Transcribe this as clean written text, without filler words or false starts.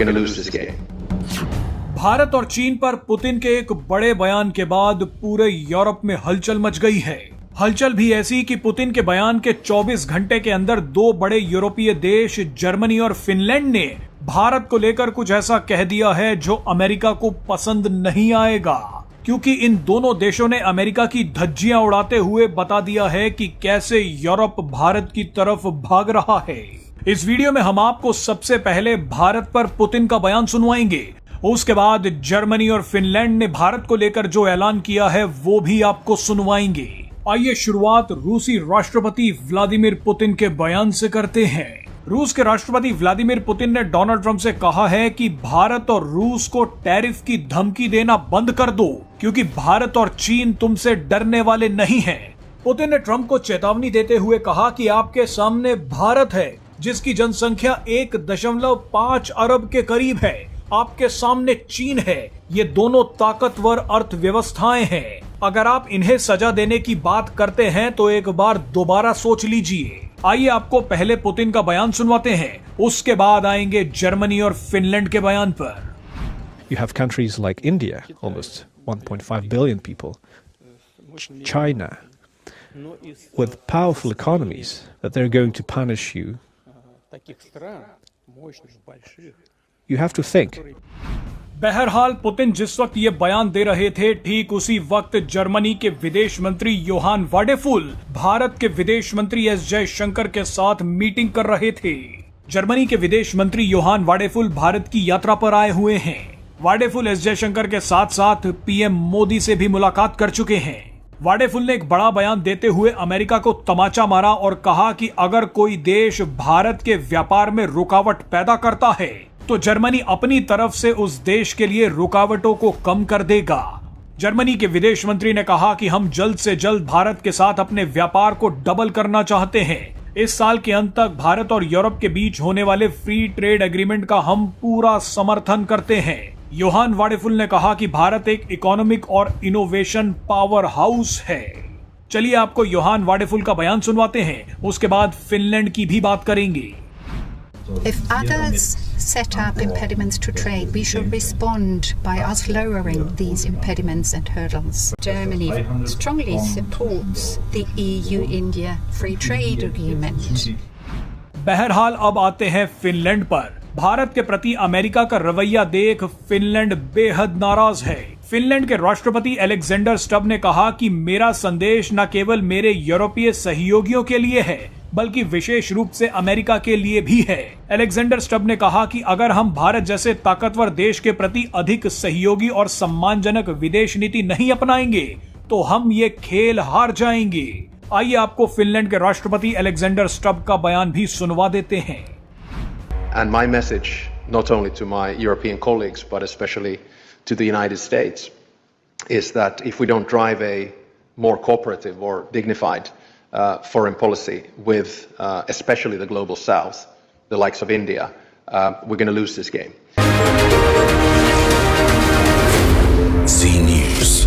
we're going to lose this game. Bharat और चीन पर पुतिन के एक बड़े बयान के बाद पूरे यूरोप में हलचल मच गई है। हलचल भी ऐसी कि पुतिन के बयान के 24 घंटे के अंदर दो बड़े यूरोपीय देश जर्मनी और फिनलैंड ने भारत को लेकर कुछ ऐसा कह दिया है जो अमेरिका को पसंद नहीं आएगा, क्योंकि इन दोनों देशों ने अमेरिका की धज्जियां उड़ाते हुए बता दिया है कि कैसे यूरोप भारत की तरफ भाग रहा है। इस वीडियो में हम आपको सबसे पहले भारत पर पुतिन का बयान सुनवाएंगे, उसके बाद जर्मनी और फिनलैंड ने भारत को लेकर जो ऐलान किया है वो भी आपको सुनवाएंगे। आइए शुरुआत रूसी राष्ट्रपति व्लादिमीर पुतिन के बयान से करते हैं। रूस के राष्ट्रपति व्लादिमीर पुतिन ने डोनाल्ड ट्रंप से कहा है कि भारत और रूस को टैरिफ की धमकी देना बंद कर दो, क्योंकि भारत और चीन तुमसे डरने वाले नहीं हैं। पुतिन ने ट्रंप को चेतावनी देते हुए कहा कि आपके सामने भारत है जिसकी जनसंख्या 1.5 अरब के करीब है, आपके सामने चीन है, ये दोनों ताकतवर अर्थव्यवस्थाएं हैं। अगर आप इन्हें सजा देने की बात करते हैं तो एक बार दोबारा सोच लीजिए। आइए आपको पहले पुतिन का बयान सुनवाते हैं, उसके बाद आएंगे जर्मनी और फिनलैंड के बयान पर। You have countries like India, almost 1.5 billion people, China, with powerful economies, that they're going to punish you. You have to think. बहरहाल पुतिन जिस वक्त ये बयान दे रहे थे, ठीक उसी वक्त जर्मनी के विदेश मंत्री योहान वाडेफुल भारत के विदेश मंत्री एस जयशंकर के साथ मीटिंग कर रहे थे। जर्मनी के विदेश मंत्री योहान वाडेफुल भारत की यात्रा पर आए हुए हैं। वाडेफुल एस जयशंकर के साथ साथ पीएम मोदी से भी मुलाकात कर चुके हैं। वाडेफुल ने एक बड़ा बयान देते हुए अमेरिका को तमाचा मारा और कहा कि अगर कोई देश भारत के व्यापार में रुकावट पैदा करता है तो जर्मनी अपनी तरफ से उस देश के लिए रुकावटों को कम कर देगा। जर्मनी के विदेश मंत्री ने कहा कि हम जल्द से जल्द भारत के साथ अपने व्यापार को डबल करना चाहते हैं। इस साल के अंत तक भारत और यूरोप के बीच होने वाले फ्री ट्रेड एग्रीमेंट का हम पूरा समर्थन करते हैं। योहान वाडेफुल ने कहा कि भारत एक इकोनॉमिक और इनोवेशन पावर हाउस है। चलिए आपको योहान वाडेफुल का बयान सुनवाते हैं, उसके बाद फिनलैंड की भी बात करेंगे। If others set up impediments to trade, we should respond by us lowering these impediments and hurdles. Germany strongly supports the EU-India Free Trade Agreement. बहरहाल अब आते हैं फिनलैंड पर। भारत के प्रति अमेरिका का रवैया देख फिनलैंड बेहद नाराज है। फिनलैंड के राष्ट्रपति अलेक्जेंडर स्टब ने कहा कि मेरा संदेश न केवल मेरे यूरोपीय सहयोगियों के लिए है बल्कि विशेष रूप से अमेरिका के लिए भी है। अलेक्जेंडर स्टब ने कहा कि अगर हम भारत जैसे ताकतवर देश के प्रति अधिक सहयोगी और सम्मानजनक विदेश नीति नहीं अपनाएंगे तो हम ये खेल हार जाएंगे। आइए आपको फिनलैंड के राष्ट्रपति अलेक्जेंडर स्टब का बयान भी सुनवा देते हैं। And my message, not only to my European colleagues, but especially to the United States, is that if we don't drive a more cooperative or dignified foreign policy with especially the global south, the likes of India, we're going to lose this game. Z News.